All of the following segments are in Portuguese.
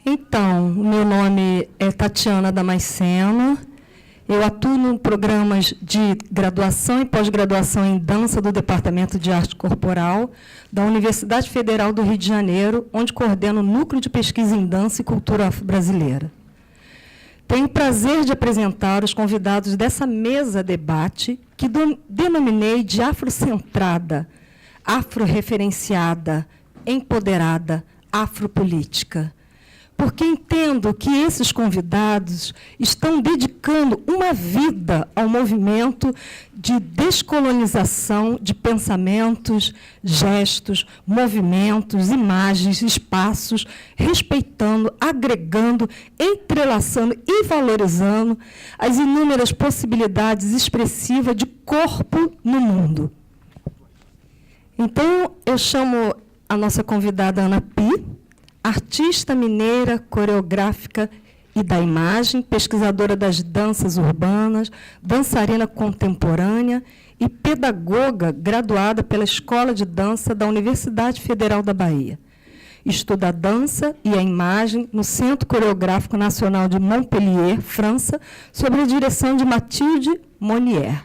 Então, o meu nome é Tatiana Damasceno. Eu atuo em programas de graduação e pós-graduação em dança do Departamento de Arte Corporal da Universidade Federal do Rio de Janeiro, onde coordeno o Núcleo de Pesquisa em Dança e Cultura Afro-Brasileira. Tenho o prazer de apresentar os convidados dessa mesa debate, que denominei de afrocentrada, afro-referenciada, empoderada, afropolítica. Porque entendo que esses convidados estão dedicando uma vida ao movimento de descolonização de pensamentos, gestos, movimentos, imagens, espaços, respeitando, agregando, entrelaçando e valorizando as inúmeras possibilidades expressivas de corpo no mundo. Então, eu chamo a nossa convidada Ana Pi, artista mineira, coreográfica e da imagem, pesquisadora das danças urbanas, dançarina contemporânea e pedagoga graduada pela Escola de Dança da Universidade Federal da Bahia. Estuda a dança e a imagem no Centro Coreográfico Nacional de Montpellier, França, sob a direção de Mathilde Monnier.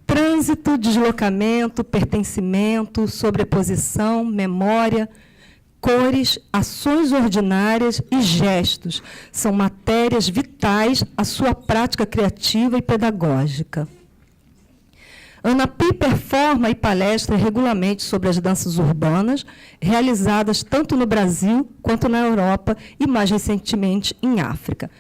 Trânsito, deslocamento, pertencimento, sobreposição, memória, cores, ações ordinárias e gestos são matérias vitais à sua prática criativa e pedagógica. Ana Pi performa e palestra regularmente sobre as danças urbanas, realizadas tanto no Brasil quanto na Europa e, mais recentemente, em África.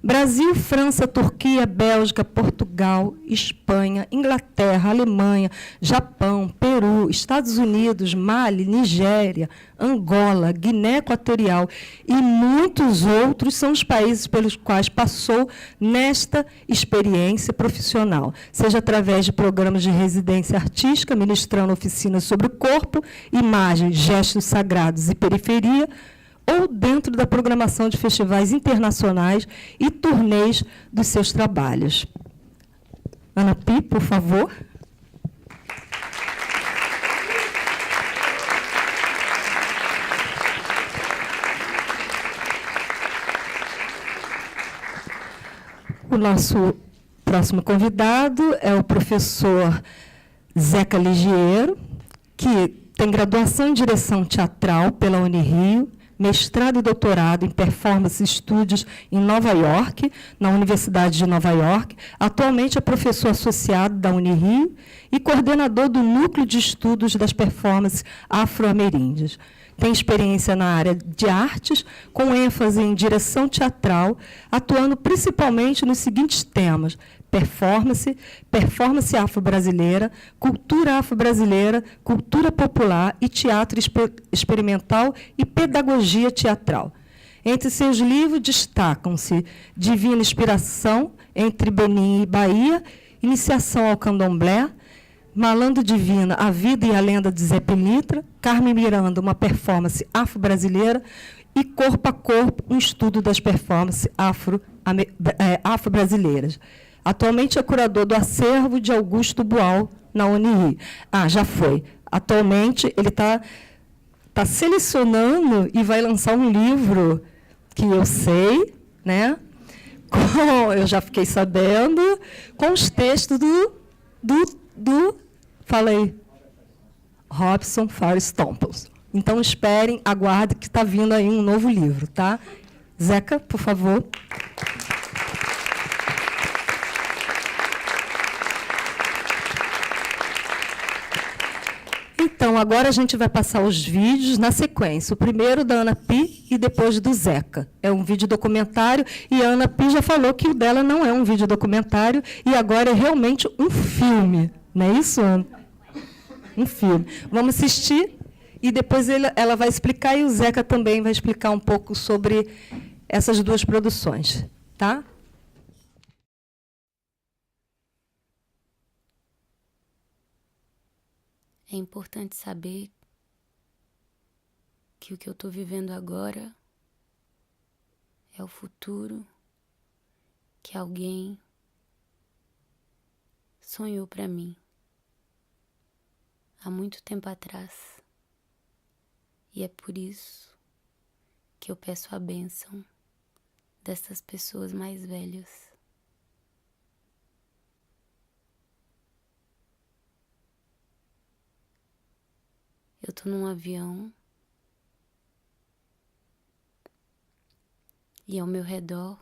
Brasil, França, Turquia, Bélgica, Portugal, Espanha, Inglaterra, Alemanha, Japão, Peru, Estados Unidos, Mali, Nigéria, Angola, Guiné Equatorial e muitos outros são os países pelos quais passou nesta experiência profissional, seja através de programas de residência artística, ministrando oficinas sobre o corpo, imagem, gestos sagrados e periferia, ou dentro da programação de festivais internacionais e turnês dos seus trabalhos. Ana Pi, por favor. O nosso próximo convidado é o professor Zeca Ligiero, que tem graduação em direção teatral pela Unirio, mestrado e doutorado em Performance Studios em Nova York, na Universidade de Nova York. Atualmente é professor associado da Unirio e coordenador do Núcleo de Estudos das Performances Afro-Ameríndias. Tem experiência na área de artes, com ênfase em direção teatral, atuando principalmente nos seguintes temas: performance afro-brasileira, cultura afro-brasileira, cultura popular e teatro experimental e pedagogia teatral. Entre seus livros destacam-se Divina Inspiração, Entre Benin e Bahia, Iniciação ao Candomblé, Malandro Divina, A Vida e a Lenda de Zé Pilintra, Carmen Miranda, uma performance afro-brasileira, e Corpo a Corpo, um estudo das performances afro-brasileiras. Atualmente é curador do acervo de Augusto Boal, na Unirio. Já foi. Atualmente, ele está selecionando e vai lançar um livro que eu sei, né? Eu já fiquei sabendo, com os textos falei, Robson Forrest Thompson. Então, esperem, aguardem, que está vindo aí um novo livro, tá? Zeca, por favor. Então, agora a gente vai passar os vídeos na sequência. O primeiro da Ana Pi e depois do Zeca. É um vídeo documentário e a Ana Pi já falou que o dela não é um vídeo documentário e agora é realmente um filme. Não é isso, Ana? Um filme. Vamos assistir e depois ela vai explicar e o Zeca também vai explicar um pouco sobre essas duas produções. Tá? É importante saber que o que eu estou vivendo agora é o futuro que alguém sonhou para mim há muito tempo atrás. E é por isso que eu peço a bênção dessas pessoas mais velhas. Eu tô num avião e ao meu redor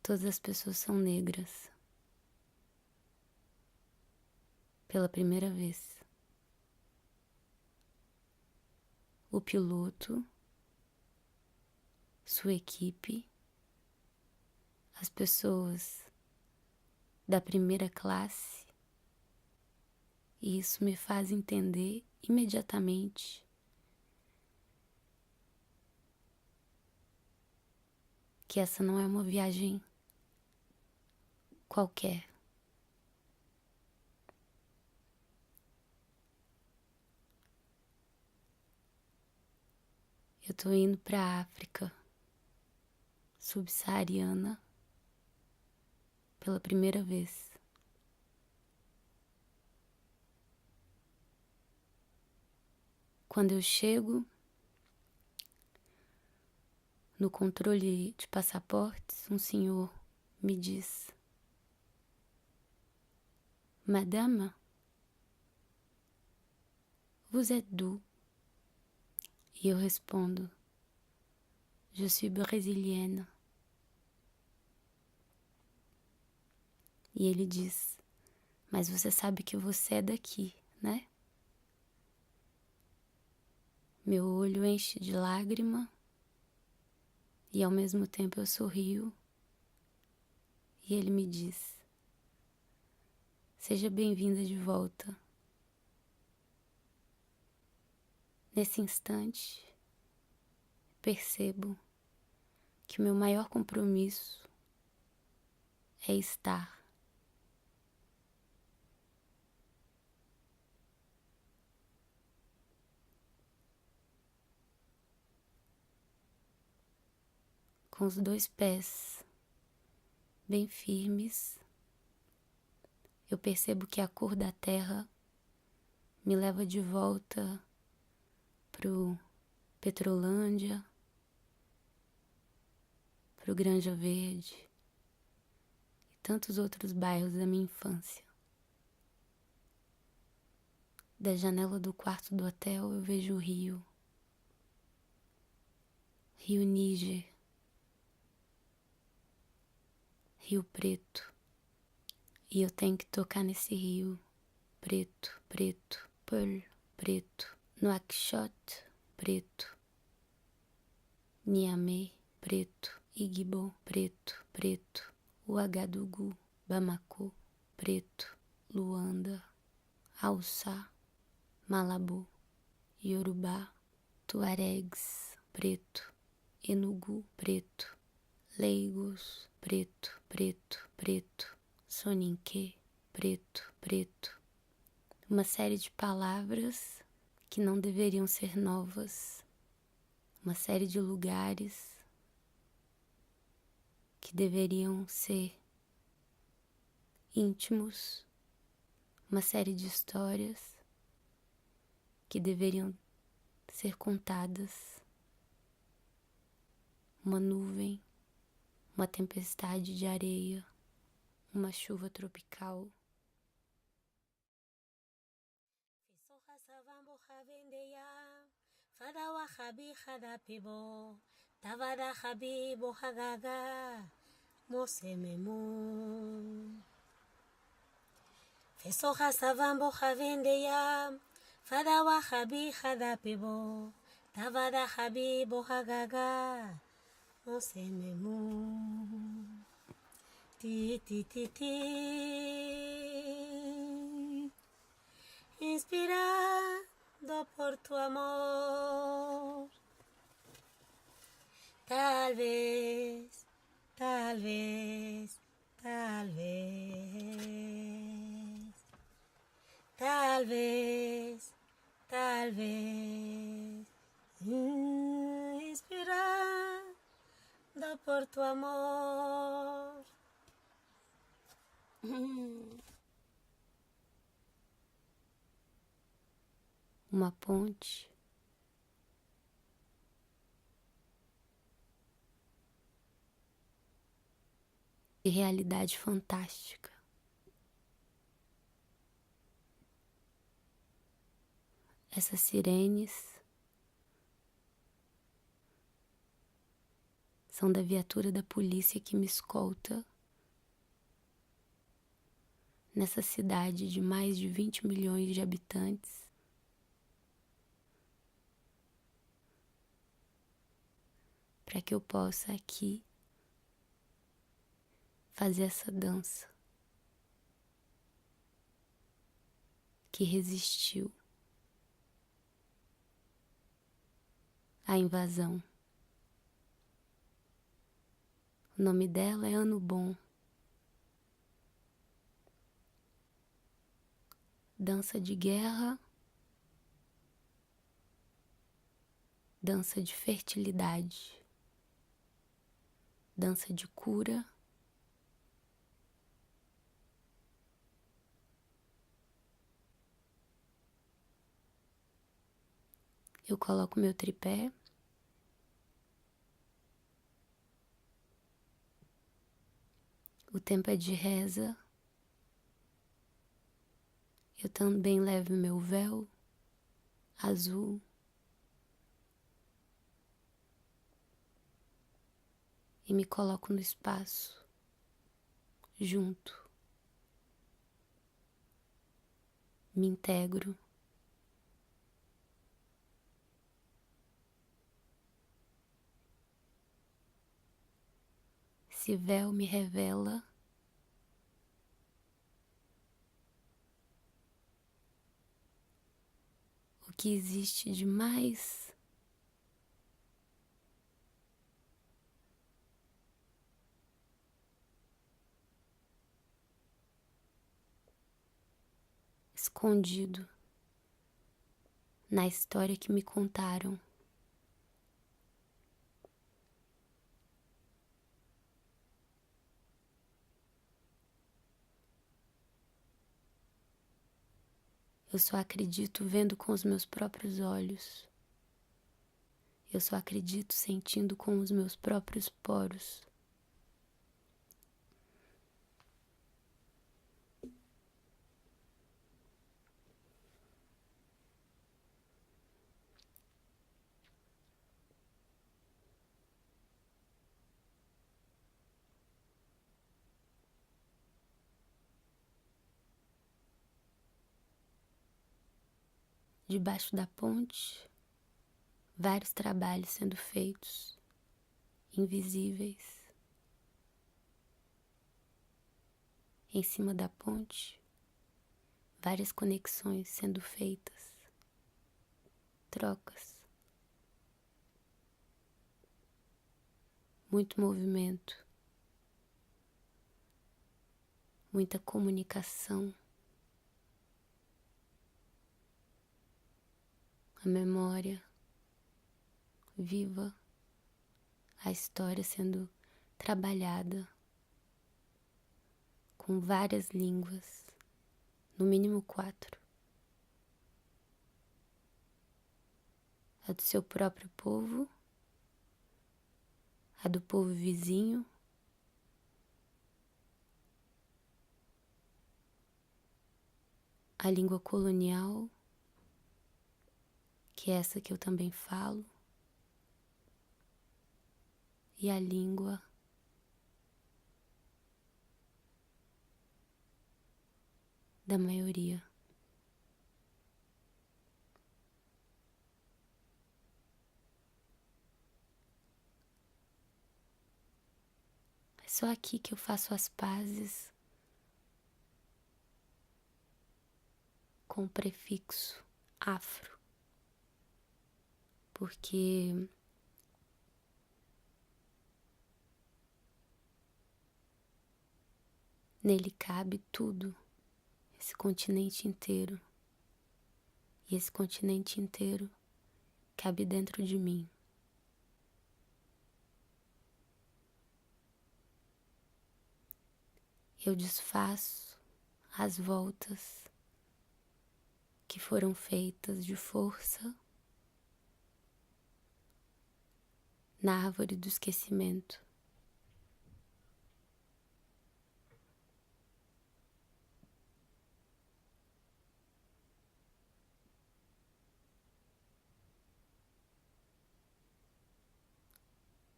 todas as pessoas são negras. Pela primeira vez. O piloto, sua equipe, as pessoas da primeira classe, e isso me faz entender imediatamente que essa não é uma viagem qualquer. Eu tô indo pra África subsaariana pela primeira vez. Quando eu chego no controle de passaportes, um senhor me diz: Madame, vous êtes d'où? E eu respondo: Je suis brésilienne. E ele diz: Mas você sabe que você é daqui, né? Meu olho enche de lágrima e ao mesmo tempo eu sorrio. E ele me diz: Seja bem-vinda de volta. Nesse instante, percebo que o meu maior compromisso é estar. Com os 2 pés bem firmes, eu percebo que a cor da terra me leva de volta pro Petrolândia, pro Granja Verde e tantos outros bairros da minha infância. Da janela do quarto do hotel eu vejo o rio. Rio Níger. Rio Preto. E eu tenho que tocar nesse rio. Preto, preto, Pearl, preto. Nouakchott, preto. Niamey, preto. Igbo, preto, preto. Ouagadougou, Bamako, preto. Luanda, Hausa, Malabo, Yorubá, Tuaregs, preto. Enugu, preto. Lagos, preto, preto, preto. Soninké, preto, preto. Uma série de palavras que não deveriam ser novas. Uma série de lugares que deveriam ser íntimos. Uma série de histórias que deveriam ser contadas. Uma nuvem, uma tempestade de areia, uma chuva tropical. Fesoha savambo havendeya, fadawa habi hadapebo, tavada habi bohagaga, mosememu. Ti ti ti ti, inspirado por tu amor. Tal vez, tal vez, tal vez, tal vez, tal vez, inspirado por tu amor. uma ponte, de realidade fantástica. Essas sirenes são da viatura da polícia que me escolta nessa cidade de mais de 20 milhões de habitantes, para que eu possa aqui fazer essa dança que resistiu à invasão. O nome dela é Ano Bom. Dança de guerra, dança de fertilidade, dança de cura, eu coloco meu tripé, o tempo é de reza, eu também levo meu véu azul e me coloco no espaço, junto, me integro. Esse véu me revela o que existe de mais escondido na história que me contaram. Eu só acredito vendo com os meus próprios olhos. Eu só acredito sentindo com os meus próprios poros. Debaixo da ponte, vários trabalhos sendo feitos, invisíveis. Em cima da ponte, várias conexões sendo feitas, trocas, muito movimento, muita comunicação. A memória viva, a história sendo trabalhada com várias línguas, no mínimo 4. A do seu próprio povo, a do povo vizinho, a língua colonial, que é essa que eu também falo, e a língua da maioria. É só aqui que eu faço as pazes com o prefixo afro, porque nele cabe tudo, esse continente inteiro, e esse continente inteiro cabe dentro de mim. Eu desfaço as voltas que foram feitas de força na árvore do esquecimento.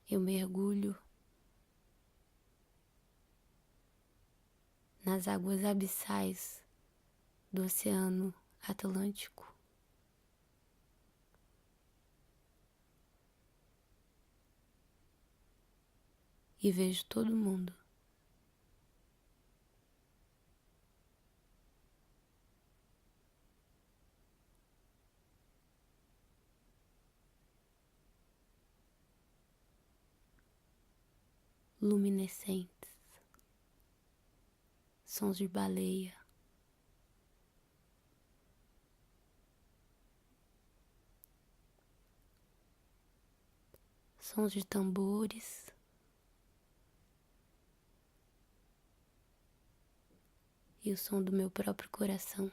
Eu mergulho nas águas abissais do Oceano Atlântico. E vejo todo mundo. Luminescentes, sons de baleia, sons de tambores, e o som do meu próprio coração.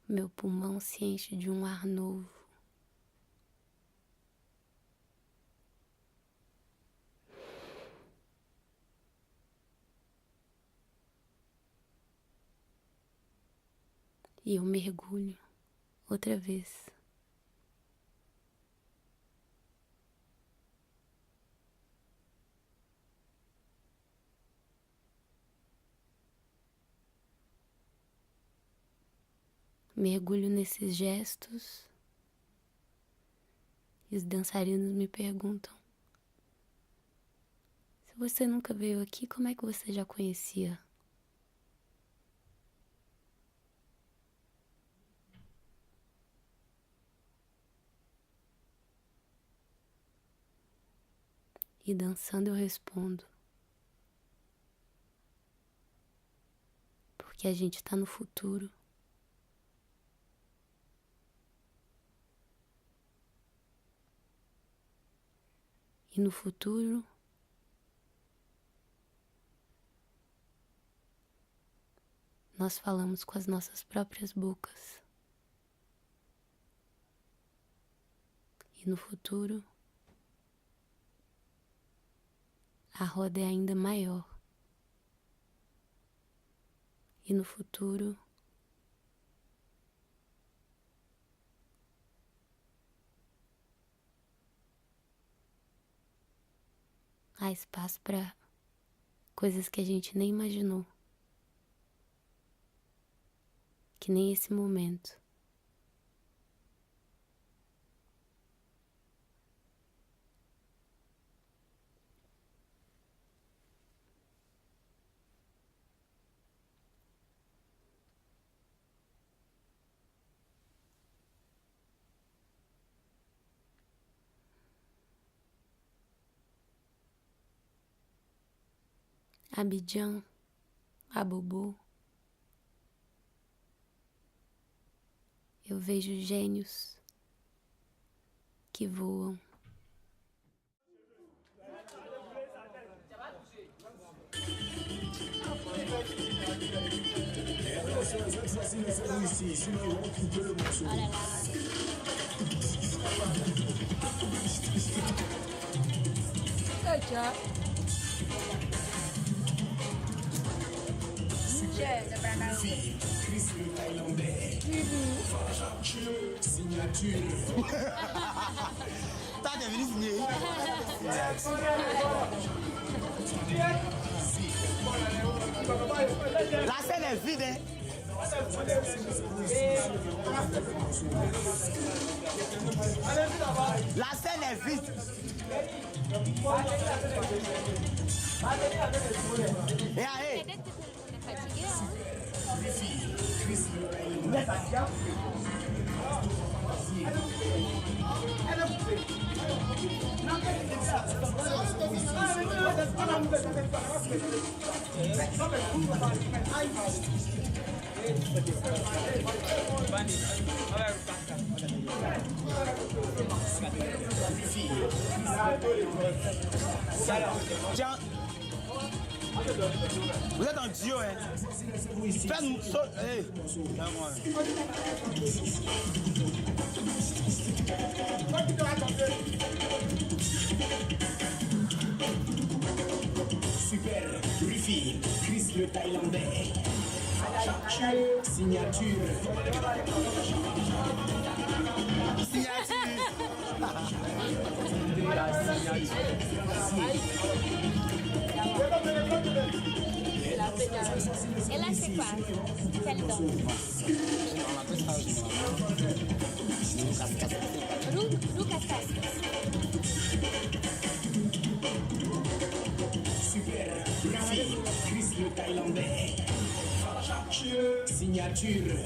Meu pulmão se enche de um ar novo. E eu mergulho outra vez. Mergulho nesses gestos e os dançarinos me perguntam: se você nunca veio aqui, como é que você já conhecia? E dançando eu respondo: porque a gente tá no futuro. E no futuro, nós falamos com as nossas próprias bocas. E no futuro, a roda é ainda maior. E no futuro, há espaço para coisas que a gente nem imaginou. Que nem esse momento. Abidjan, Abobo. Eu vejo gênios que voam. Tá devenu signer. La scène est vide, hein? La scène est vide. Et allez. Tiens. Vous êtes en duo, hein? Faites-nous... Hey. Super, Ruffy, Chris le Thaïlandais. Signature. Et là, c'est quoi? Quel don? Lucas Cascas. Super, Ruffy, Chris le Thaïlandais. Signature.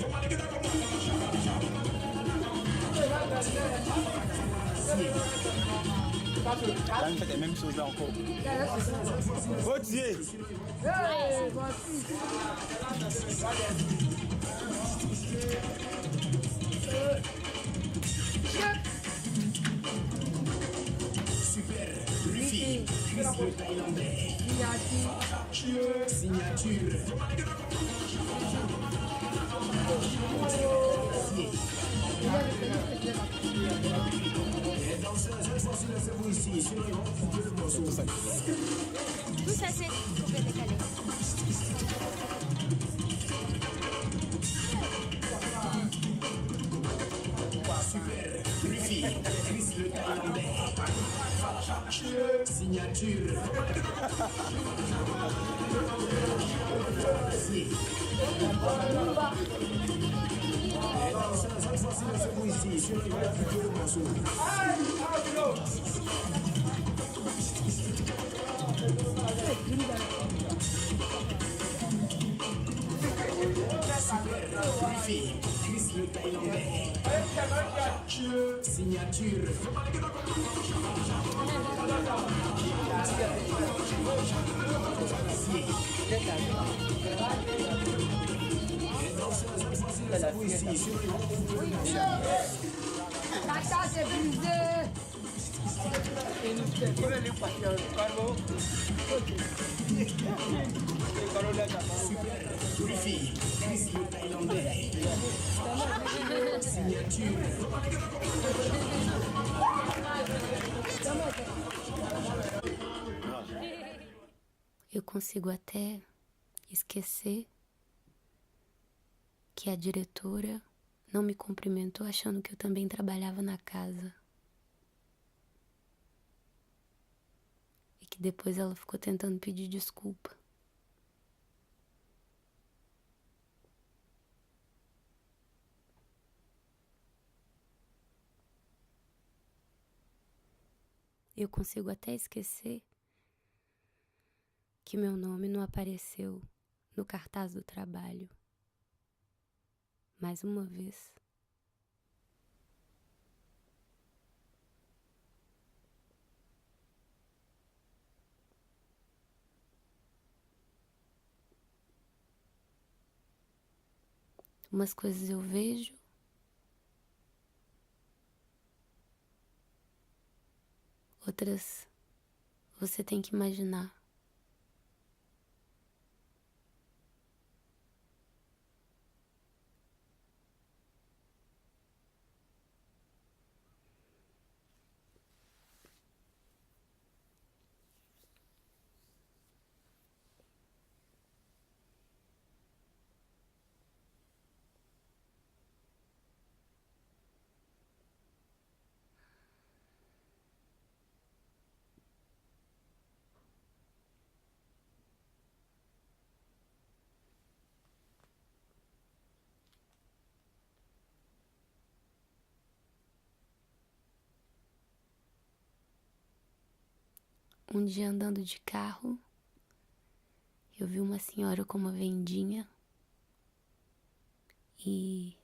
Là, on fait les mêmes choses là encore. Gauthier. Super, Ruffy, Chris le Thaïlandais. Signature. Tout ça, c'est coupé décalé. Super, Ruffy, Chris le Thaïlandais. Signature. Ruffy, Chris le Thaïlandais. Signature. La case est brisée. Ruffy, Chris le Thaïlandais. Signature. Eu consigo até esquecer que a diretora não me cumprimentou achando que eu também trabalhava na casa. E que depois ela ficou tentando pedir desculpa. Eu consigo até esquecer que meu nome não apareceu no cartaz do trabalho. Mais uma vez. Umas coisas eu vejo, outras você tem que imaginar. Um dia andando de carro, eu vi uma senhora com uma vendinha e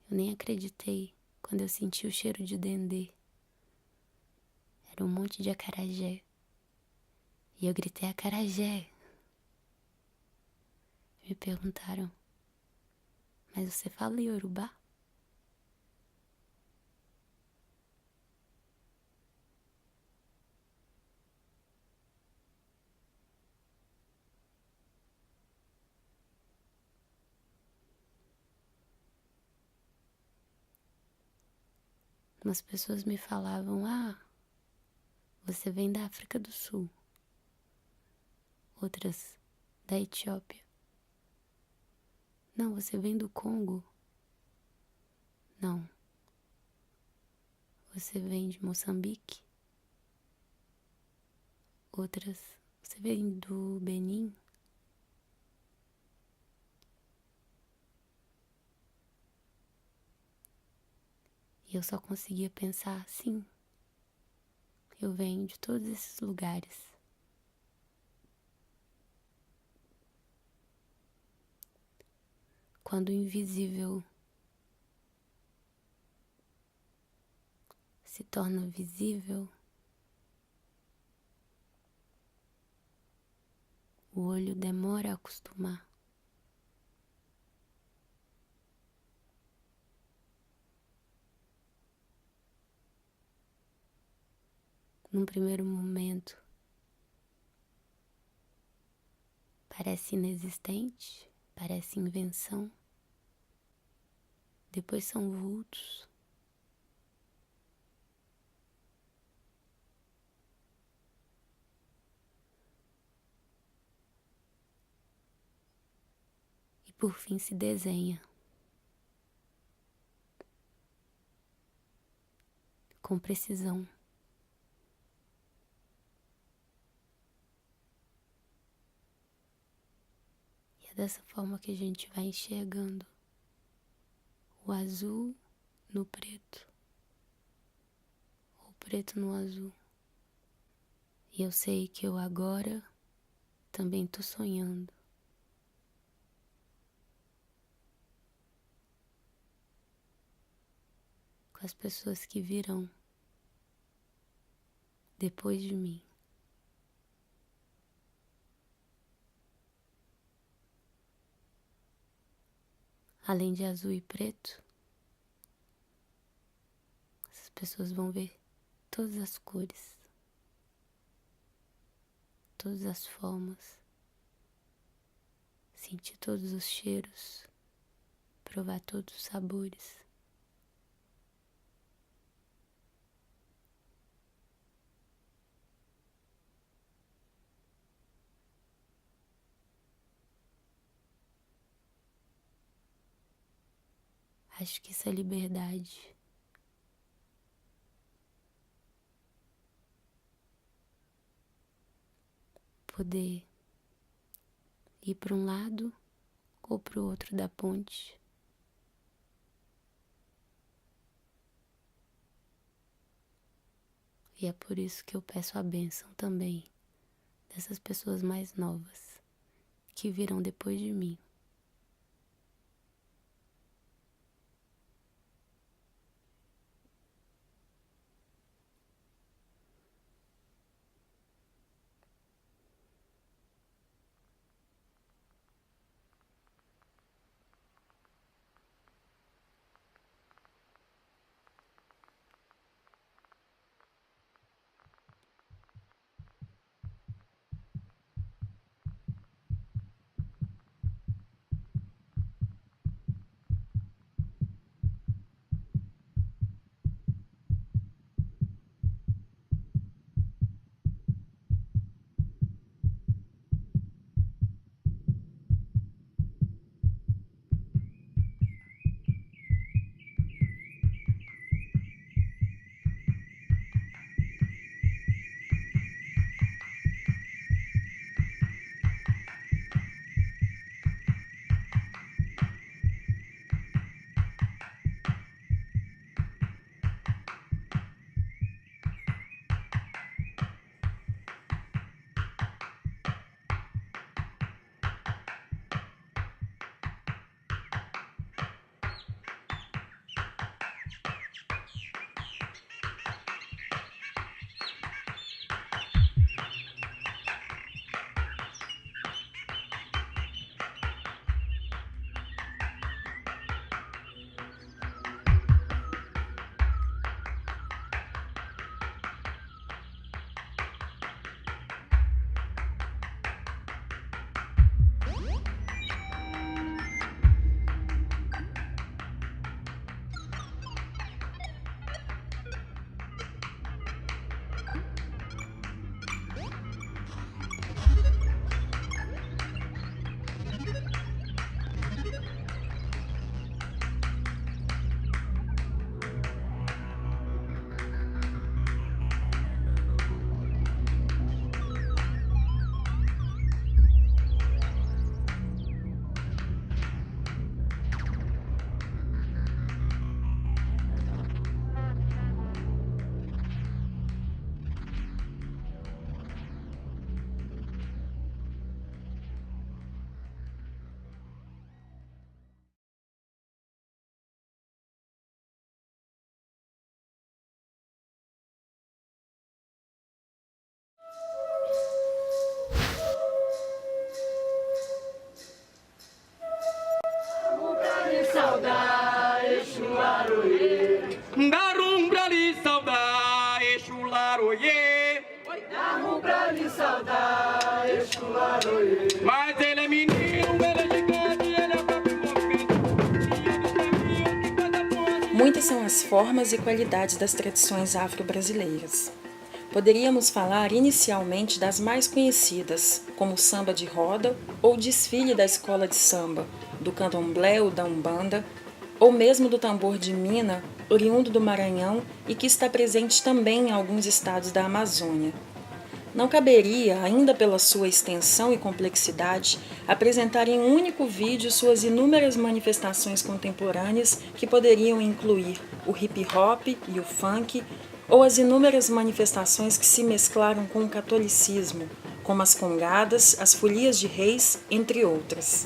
eu nem acreditei quando eu senti o cheiro de dendê. Era um monte de acarajé. E eu gritei, acarajé, me perguntaram: mas você fala Iorubá? Umas pessoas me falavam: ah, você vem da África do Sul. Outras, da Etiópia. Não, você vem do Congo. Não. Você vem de Moçambique. Outras, você vem do Benin. E eu só conseguia pensar assim. Eu venho de todos esses lugares. Quando o invisível se torna visível, o olho demora a acostumar. Num primeiro momento, parece inexistente, parece invenção. Depois são vultos. E por fim se desenha. Com precisão. E é dessa forma que a gente vai enxergando o azul no preto, o preto no azul. E eu sei que eu agora também tô sonhando. Com as pessoas que virão depois de mim. Além de azul e preto, essas pessoas vão ver todas as cores, todas as formas, sentir todos os cheiros, provar todos os sabores. Acho que isso é liberdade. Poder ir para um lado ou para o outro da ponte. E é por isso que eu peço a bênção também dessas pessoas mais novas que virão depois de mim. Mas ele é menino, ele é gigante, ele é próprio movimento. Muitas são as formas e qualidades das tradições afro-brasileiras. Poderíamos falar inicialmente das mais conhecidas, como o samba de roda ou desfile da escola de samba, do candomblé ou da umbanda, ou mesmo do tambor de mina, oriundo do Maranhão e que está presente também em alguns estados da Amazônia. Não caberia, ainda pela sua extensão e complexidade, apresentar em um único vídeo suas inúmeras manifestações contemporâneas que poderiam incluir o hip-hop e o funk, ou as inúmeras manifestações que se mesclaram com o catolicismo, como as congadas, as folias de reis, entre outras.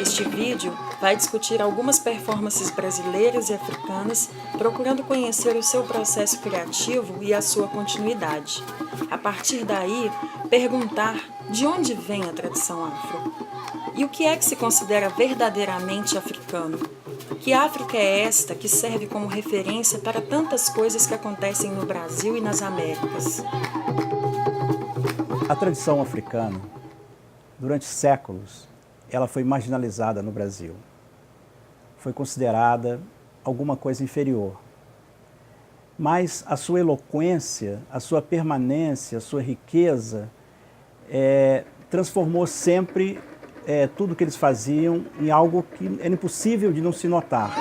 Este vídeo vai discutir algumas performances brasileiras e africanas, procurando conhecer o seu processo criativo e a sua continuidade. A partir daí, perguntar de onde vem a tradição afro. E o que é que se considera verdadeiramente africano? Que África é esta que serve como referência para tantas coisas que acontecem no Brasil e nas Américas? A tradição africana, durante séculos, ela foi marginalizada no Brasil. Foi considerada alguma coisa inferior. Mas a sua eloquência, a sua permanência, a sua riqueza, transformou sempre tudo que eles faziam em algo que era impossível de não se notar.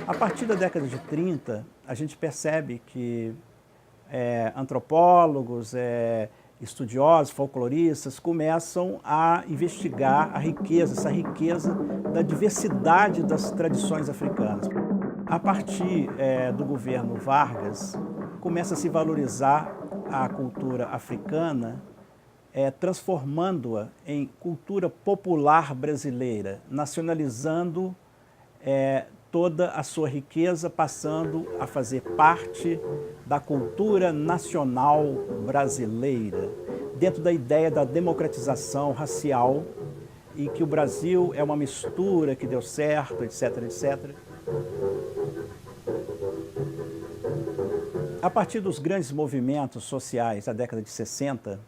A partir da década de 30, a gente percebe que antropólogos, estudiosos, folcloristas começam a investigar a riqueza, essa riqueza da diversidade das tradições africanas. A partir do governo Vargas, começa a se valorizar a cultura africana, transformando-a em cultura popular brasileira, nacionalizando toda a sua riqueza, passando a fazer parte da cultura nacional brasileira, dentro da ideia da democratização racial, e que o Brasil é uma mistura que deu certo, etc., etc. A partir dos grandes movimentos sociais da década de 60,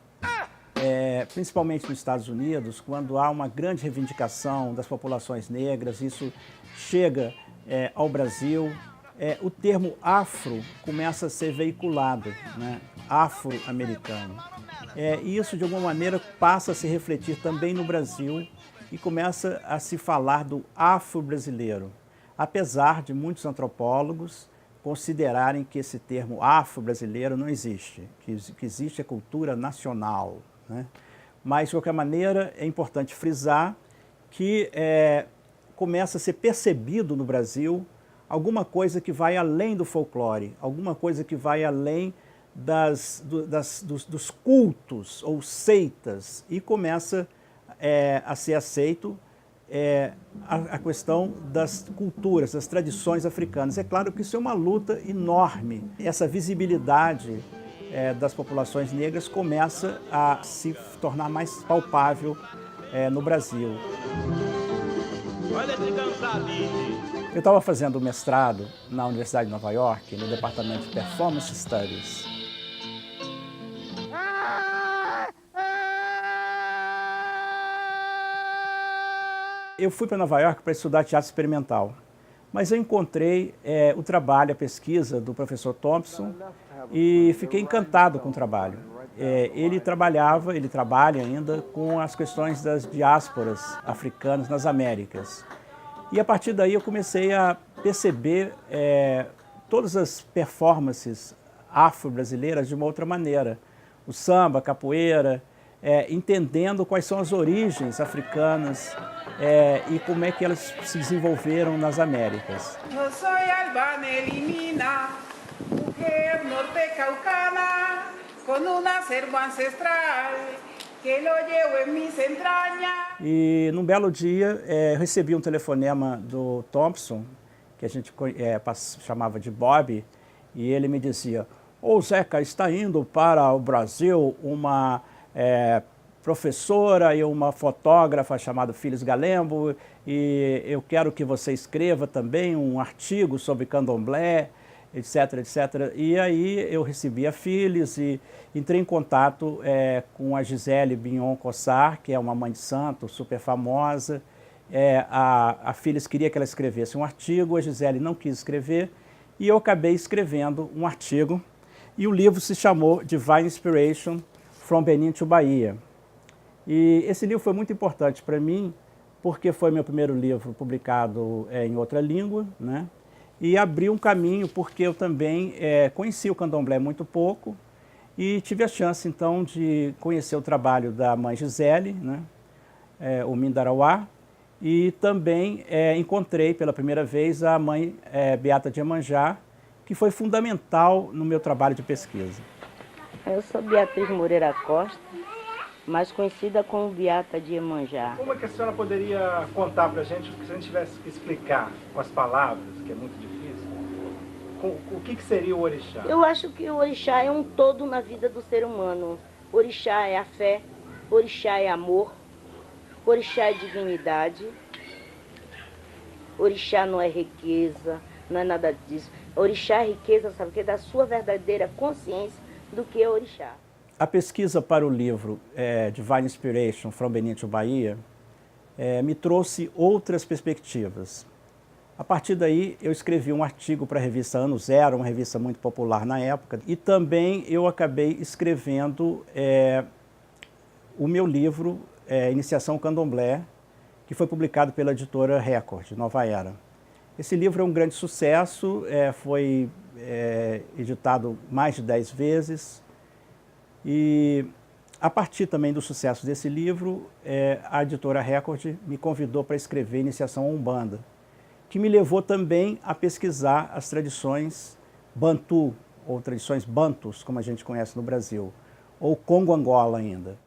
principalmente nos Estados Unidos, quando há uma grande reivindicação das populações negras, isso chega ao Brasil, o termo afro começa a ser veiculado, né? Afro-americano. E isso, de alguma maneira, passa a se refletir também no Brasil e começa a se falar do afro-brasileiro, apesar de muitos antropólogos considerarem que esse termo afro-brasileiro não existe, que existe a cultura nacional, né? Mas, de qualquer maneira, é importante frisar que começa a ser percebido no Brasil alguma coisa que vai além do folclore, alguma coisa que vai além dos cultos ou seitas, e começa a ser aceito a questão das culturas, das tradições africanas. É claro que isso é uma luta enorme. Essa visibilidade das populações negras começa a se tornar mais palpável no Brasil. Eu estava fazendo mestrado na Universidade de Nova York, no departamento de Performance Studies. Eu fui para Nova York para estudar teatro experimental, mas eu encontrei o trabalho, a pesquisa do professor Thompson e fiquei encantado com o trabalho. Ele trabalha ainda com as questões das diásporas africanas nas Américas. E a partir daí eu comecei a perceber todas as performances afro-brasileiras de uma outra maneira. O samba, a capoeira, entendendo quais são as origens africanas e como é que elas se desenvolveram nas Américas. Eu sou Albana Elimina, mulher norte-caucana, com uma servo ancestral que lo llevo em mis entranhas. E num belo dia eu recebi um telefonema do Thompson, que a gente chamava de Bob, e ele me dizia: "Ô Zeca, está indo para o Brasil uma professora e uma fotógrafa chamada Phyllis Galembo, e eu quero que você escreva também um artigo sobre candomblé, etc, etc. E aí eu recebi a Phyllis e entrei em contato com a Gisele Bignon Cossar, que é uma mãe de santo super famosa. A Phyllis queria que ela escrevesse um artigo, a Gisele não quis escrever, e eu acabei escrevendo um artigo, e o livro se chamou Divine Inspiration, From Benin to Bahia. E esse livro foi muito importante para mim, porque foi meu primeiro livro publicado em outra língua, né? E abriu um caminho, porque eu também conheci o candomblé muito pouco, e tive a chance, então, de conhecer o trabalho da mãe Gisele, né? O Mindarauá, e também encontrei pela primeira vez a mãe Beata de Iemanjá, que foi fundamental no meu trabalho de pesquisa. Eu sou Beatriz Moreira Costa, mais conhecida como Beata de Iemanjá. Como é que a senhora poderia contar para a gente, se a gente tivesse que explicar com as palavras, que é muito difícil, o que seria o orixá? Eu acho que o orixá é um todo na vida do ser humano. Orixá é a fé, orixá é amor, orixá é divindade, orixá não é riqueza, não é nada disso. Orixá é riqueza, sabe o que? Da sua verdadeira consciência do que é orixá. A pesquisa para o livro Divine Inspiration, From Benin to Bahia, me trouxe outras perspectivas. A partir daí, eu escrevi um artigo para a revista Ano Zero, uma revista muito popular na época, e também eu acabei escrevendo o meu livro, Iniciação Candomblé, que foi publicado pela editora Record, Nova Era. Esse livro é um grande sucesso, foi editado mais de 10 vezes, e a partir também do sucesso desse livro, a editora Record me convidou para escrever Iniciação à Umbanda, que me levou também a pesquisar as tradições Bantu, ou tradições Bantus, como a gente conhece no Brasil, ou Congo-Angola ainda.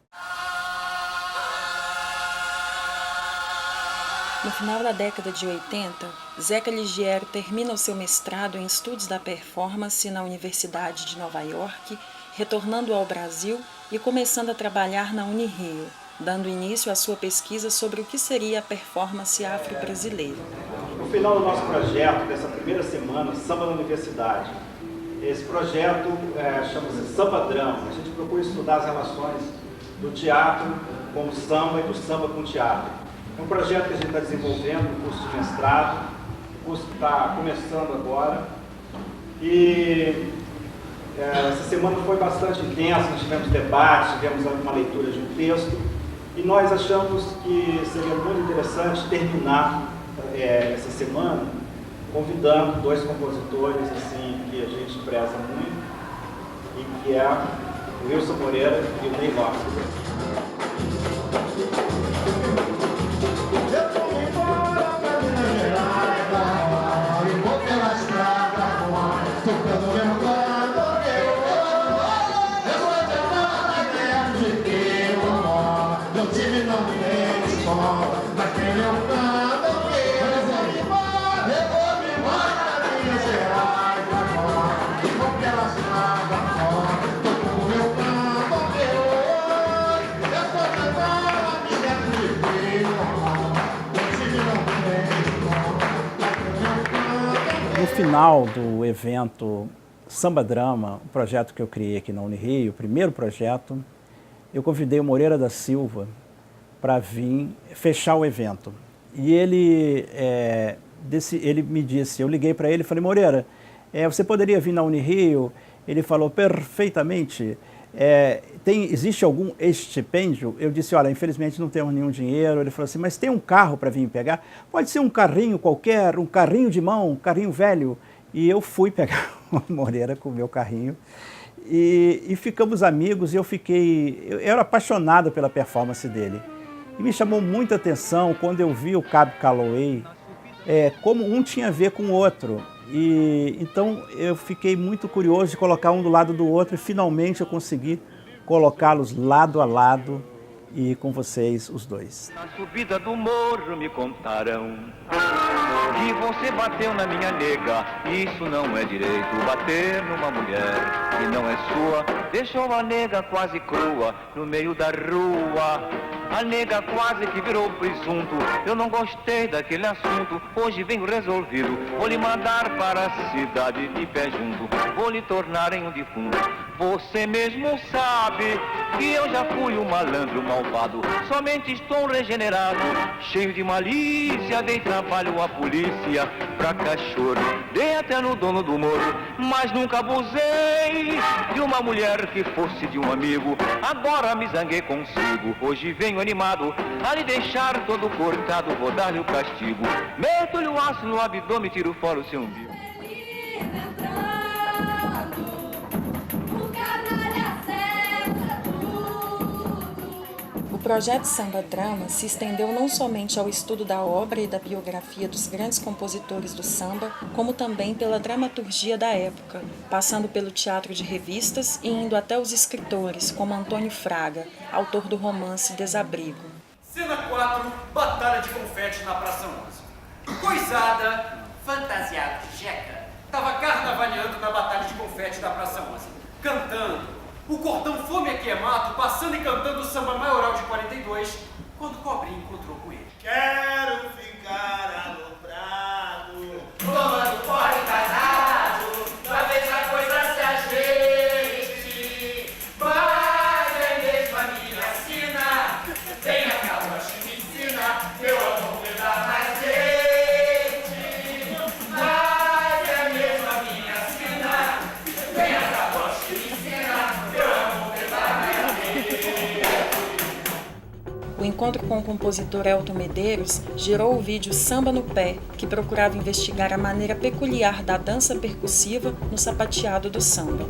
No final da década de 80, Zeca Ligiero termina o seu mestrado em Estudos da Performance na Universidade de Nova York, retornando ao Brasil e começando a trabalhar na Unirio, dando início à sua pesquisa sobre o que seria a performance afro-brasileira. No final do nosso projeto, dessa primeira semana, Samba na Universidade, esse projeto chama-se Samba Drama. A gente procura estudar as relações do teatro com o samba e do samba com o teatro. É um projeto que a gente está desenvolvendo no curso de mestrado, o curso está começando agora, e essa semana foi bastante intensa, nós tivemos debates, tivemos uma leitura de um texto, e nós achamos que seria muito interessante terminar essa semana convidando dois compositores assim, que a gente preza muito, e que é o Wilson Moreira e o Ney Lopes. No final do evento Samba Drama, o projeto que eu criei aqui na Unirio, o primeiro projeto, eu convidei o Moreira da Silva para vir fechar o evento. E ele me disse, eu liguei para ele e falei: Moreira, você poderia vir na Unirio? Ele falou: perfeitamente. Existe algum estipêndio? Eu disse: olha, infelizmente não temos nenhum dinheiro. Ele falou assim: mas tem um carro para vir pegar? Pode ser um carrinho qualquer, um carrinho de mão, um carrinho velho. E eu fui pegar o Moreira com o meu carrinho E ficamos amigos e eu era apaixonado pela performance dele. E me chamou muita atenção quando eu vi o Cab Calloway, como um tinha a ver com o outro. E então eu fiquei muito curioso de colocar um do lado do outro e finalmente eu consegui colocá-los lado a lado e com vocês os dois. Na subida do morro me contaram que você bateu na minha nega. Isso não é direito, bater numa mulher que não é sua. Deixou a nega quase crua no meio da rua. A nega quase que virou presunto. Eu não gostei daquele assunto. Hoje venho resolvido. Vou lhe mandar para a cidade de pé junto. Vou lhe tornar em um defunto. Você mesmo sabe que eu já fui um malandro malvado. Somente estou regenerado, cheio de malícia. Dei trabalho à polícia pra cachorro. Dei até no dono do morro, mas nunca abusei de uma mulher que fosse de um amigo. Agora me zanguei consigo. Hoje venho animado a lhe deixar todo cortado. Vou dar-lhe o castigo. Meto-lhe o aço no abdômen e tiro fora o seu umbigo. O projeto Samba Drama se estendeu não somente ao estudo da obra e da biografia dos grandes compositores do samba, como também pela dramaturgia da época, passando pelo teatro de revistas e indo até os escritores, como Antônio Fraga, autor do romance Desabrigo. Cena 4, Batalha de Confete na Praça 11. Coisada, fantasiada de jeca, estava carnavalhando na Batalha de Confete da Praça 11, cantando. O cordão Fome Aqui é Mato, passando e cantando o samba maioral de 42, quando Cobrinha encontrou com ele. Quero ficar aloprado, tomando fora enganado, talvez a coisa se ajeite, mas é mesmo a minha sina, vem a caloche me ensina, eu amo ver dar mais leite, mas é mesmo a minha sina, vem a caloche me ensina. O encontro com o compositor Elton Medeiros gerou o vídeo Samba no Pé, que procurava investigar a maneira peculiar da dança percussiva no sapateado do samba.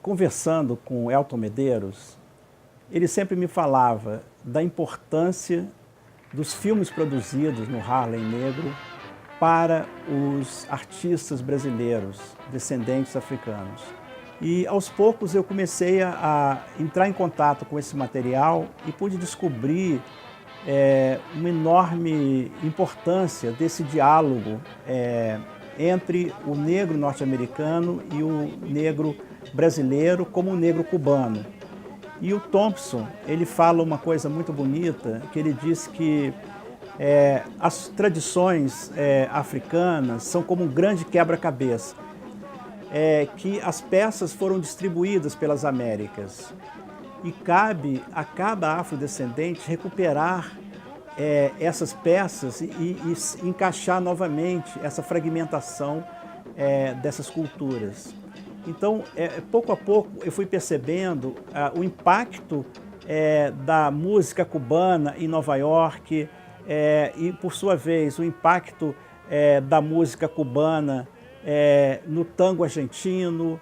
Conversando com Elton Medeiros, ele sempre me falava da importância dos filmes produzidos no Harlem Negro para os artistas brasileiros, descendentes africanos. E aos poucos eu comecei a entrar em contato com esse material e pude descobrir uma enorme importância desse diálogo entre o negro norte-americano e o negro brasileiro como o negro cubano. E o Thompson, ele fala uma coisa muito bonita, que ele diz que as tradições africanas são como um grande quebra-cabeça, que as peças foram distribuídas pelas Américas e cabe a cada afrodescendente recuperar essas peças e encaixar novamente essa fragmentação dessas culturas. Então, pouco a pouco, eu fui percebendo o impacto da música cubana em Nova York e, por sua vez, o impacto da música cubana no tango argentino.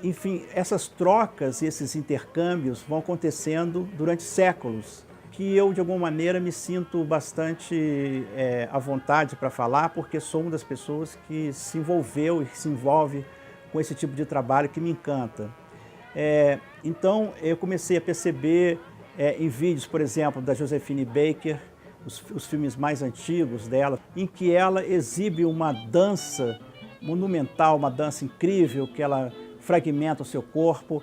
Enfim, essas trocas e esses intercâmbios vão acontecendo durante séculos, que eu, de alguma maneira, me sinto bastante à vontade para falar, porque sou uma das pessoas que se envolveu e se envolve com esse tipo de trabalho que me encanta. Então, eu comecei a perceber em vídeos, por exemplo, da Josephine Baker, os filmes mais antigos dela, em que ela exibe uma dança monumental, uma dança incrível, que ela fragmenta o seu corpo.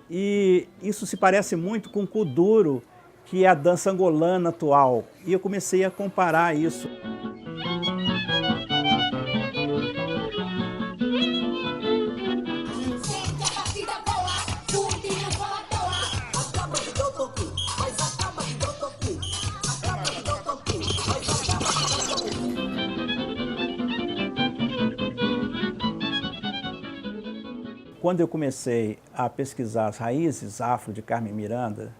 E isso se parece muito com o kuduro, que é a dança angolana atual. E eu comecei a comparar isso. Quando eu comecei a pesquisar as raízes afro de Carmen Miranda,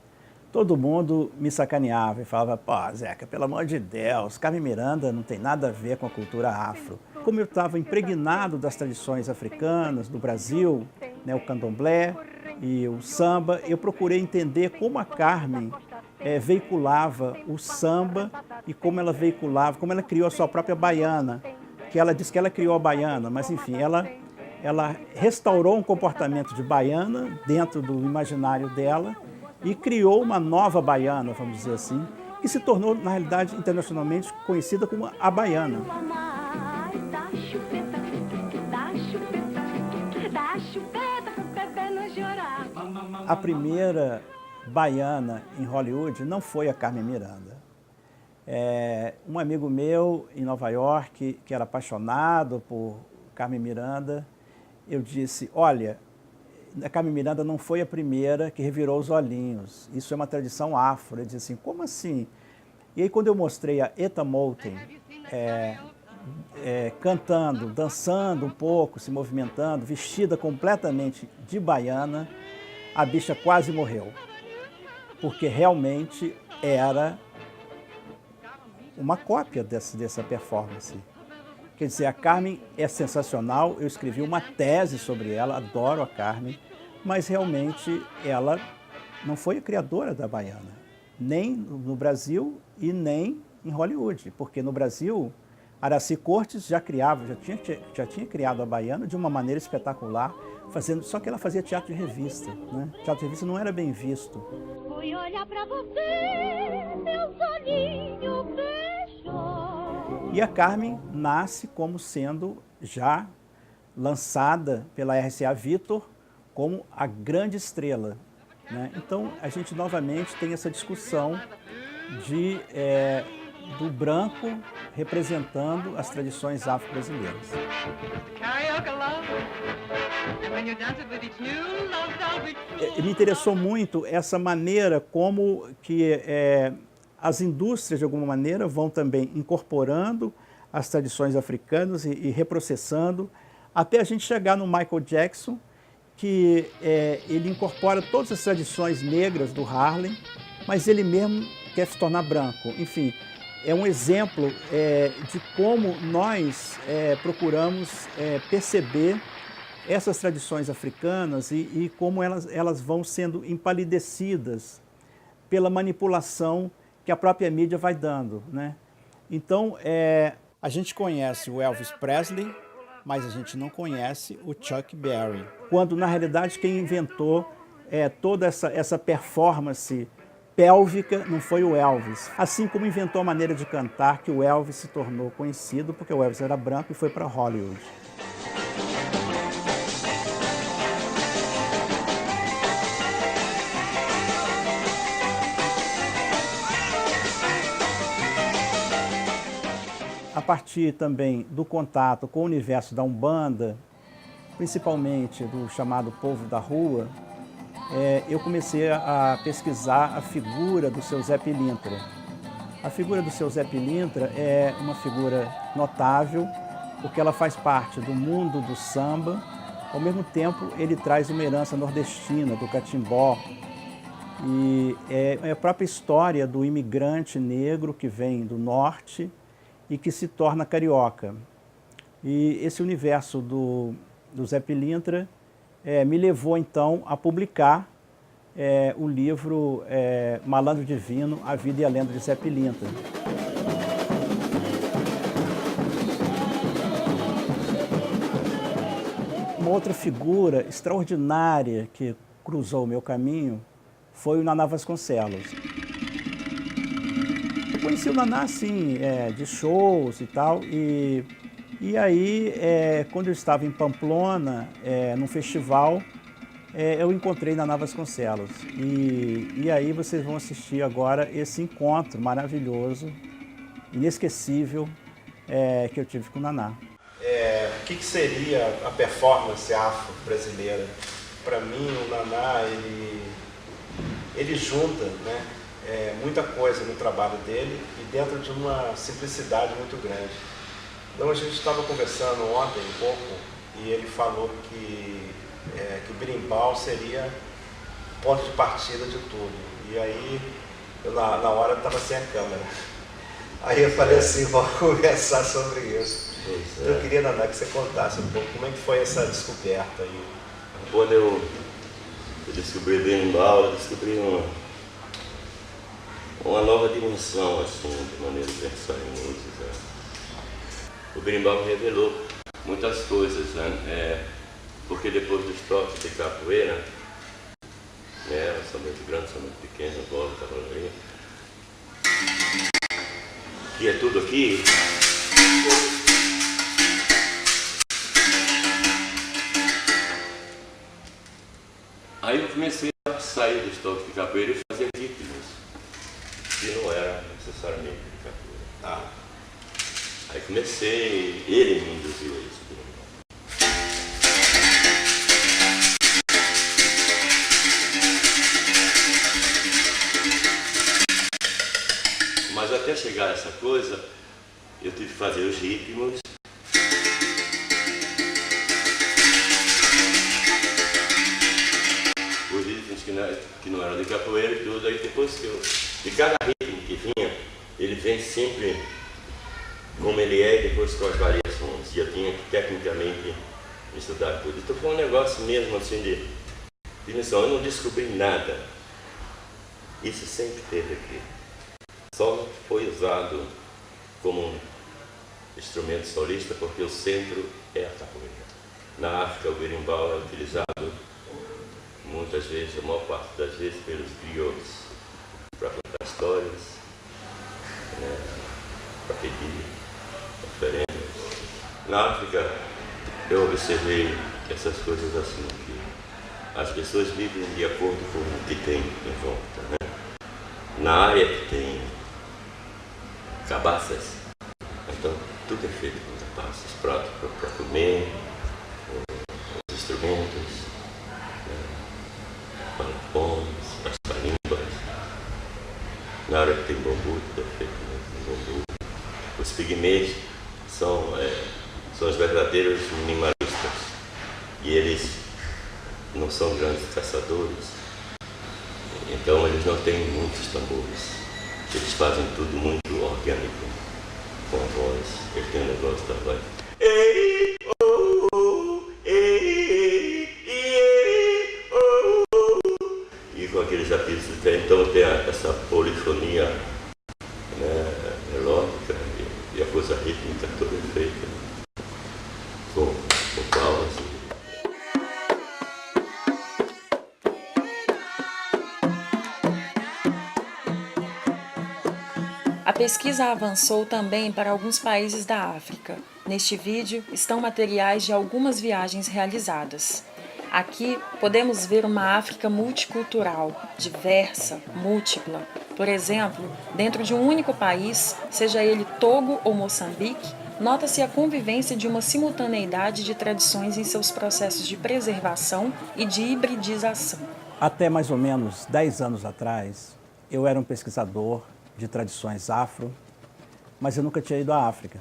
todo mundo me sacaneava e falava, pô, Zeca, pelo amor de Deus, Carmen Miranda não tem nada a ver com a cultura afro. Como eu estava impregnado das tradições africanas, do Brasil, né, o candomblé e o samba, eu procurei entender como a Carmen veiculava o samba e como ela veiculava, como ela criou a sua própria baiana, que ela disse que ela criou a baiana, mas enfim, ela restaurou um comportamento de baiana dentro do imaginário dela e criou uma nova baiana, vamos dizer assim, que se tornou, na realidade, internacionalmente conhecida como a baiana. A primeira baiana em Hollywood não foi a Carmen Miranda. Um amigo meu em Nova York, que era apaixonado por Carmen Miranda, eu disse, olha, a Carmen Miranda não foi a primeira que revirou os olhinhos, isso é uma tradição afro. Ele disse assim, como assim? E aí quando eu mostrei a Etta Moulton cantando, dançando um pouco, se movimentando, vestida completamente de baiana, a bicha quase morreu, porque realmente era uma cópia dessa performance. Quer dizer, a Carmen é sensacional, eu escrevi uma tese sobre ela, adoro a Carmen, mas realmente ela não foi a criadora da baiana, nem no Brasil e nem em Hollywood, porque no Brasil, Aracy Cortes já tinha criado a baiana de uma maneira espetacular, só que ela fazia teatro de revista, né? Teatro de revista não era bem visto. Fui olhar pra você, meu soninho fechou. E a Carmen nasce como sendo já lançada pela RCA Victor como a grande estrela, né? Então a gente novamente tem essa discussão do branco representando as tradições afro-brasileiras. Me interessou muito essa maneira como que as indústrias, de alguma maneira, vão também incorporando as tradições africanas e reprocessando, até a gente chegar no Michael Jackson, que ele incorpora todas as tradições negras do Harlem, mas ele mesmo quer se tornar branco. Enfim, é um exemplo de como nós procuramos perceber essas tradições africanas e como elas vão sendo empalidecidas pela manipulação que a própria mídia vai dando, né? Então, a gente conhece o Elvis Presley, mas a gente não conhece o Chuck Berry, quando, na realidade, quem inventou toda essa performance pélvica não foi o Elvis. Assim como inventou a maneira de cantar, que o Elvis se tornou conhecido, porque o Elvis era branco e foi para Hollywood. A partir também do contato com o universo da Umbanda, principalmente do chamado povo da rua, eu comecei a pesquisar a figura do seu Zé Pilintra. A figura do seu Zé Pilintra é uma figura notável, porque ela faz parte do mundo do samba, ao mesmo tempo ele traz uma herança nordestina, do catimbó, e é a própria história do imigrante negro que vem do norte e que se torna carioca. E esse universo do Zé Pilintra me levou, então, a publicar o livro Malandro Divino, A Vida e a Lenda de Zé Pilintra. Uma outra figura extraordinária que cruzou o meu caminho foi o Naná Vasconcelos. Eu conheci o Naná, assim, de shows e tal, e aí, quando eu estava em Pamplona, num festival, eu encontrei Naná Vasconcelos. E aí vocês vão assistir agora esse encontro maravilhoso, inesquecível, que eu tive com o Naná. O que seria a performance afro-brasileira? Para mim, o Naná, ele junta, né, muita coisa no trabalho dele e dentro de uma simplicidade muito grande. Então, a gente estava conversando ontem um pouco e ele falou que o berimbau seria ponto de partida de tudo. E aí, na hora eu estava sem a câmera. Aí eu falei assim, vamos conversar sobre isso. Eu queria, Naná, que você contasse um pouco como é que foi essa descoberta aí. Quando eu descobri o berimbau, eu descobri uma nova dimensão, assim, de maneira de pensar em música. O berimbau me revelou muitas coisas, né? Porque depois dos toques de capoeira, né, samba muito grande, samba muito pequeno, bola, cavalaria, que é tudo aqui. Aí eu comecei a sair dos toques de capoeira e fazer ritmos, que não era necessariamente de capoeira. Aí comecei, ele me induziu a isso. Mas até chegar a essa coisa, eu tive que fazer os ritmos. Os ritmos que não eram de capoeira e tudo. Aí depois de cada ritmo que vinha, ele vem sempre como ele é e depois com as variações. E eu tinha que tecnicamente estudar tudo. Então foi um negócio mesmo assim de dimensão. Eu não descobri nada. Isso sempre teve aqui. Só foi usado como um instrumento solista porque o centro é a capoeira. Na África, o berimbau é utilizado muitas vezes, a maior parte das vezes, pelos griots para contar histórias, para pedir oferendas. Na África, eu observei essas coisas assim, que as pessoas vivem de acordo com o que tem em volta, né? Na área que tem cabaças, então tudo é feito com cabaças, pratos para comer, os instrumentos, panapões, as carimbas. Na área que tem bambu, tudo é feito com bambu. Os pigmeus são os verdadeiros minimalistas e eles não são grandes caçadores, então eles não têm muitos tambores. Eles fazem tudo muito orgânico, com a voz. Eles têm um negócio da voz. Ei, oh, oh, ei, ei, oh, oh. E com aqueles apitos de pé, então tem essa polifonia, né, melódica e a coisa rítmica toda feita com palmas. A pesquisa avançou também para alguns países da África. Neste vídeo estão materiais de algumas viagens realizadas. Aqui podemos ver uma África multicultural, diversa, múltipla. Por exemplo, dentro de um único país, seja ele Togo ou Moçambique, nota-se a convivência de uma simultaneidade de tradições em seus processos de preservação e de hibridização. Até mais ou menos 10 anos atrás, eu era um pesquisador de tradições afro, mas eu nunca tinha ido à África.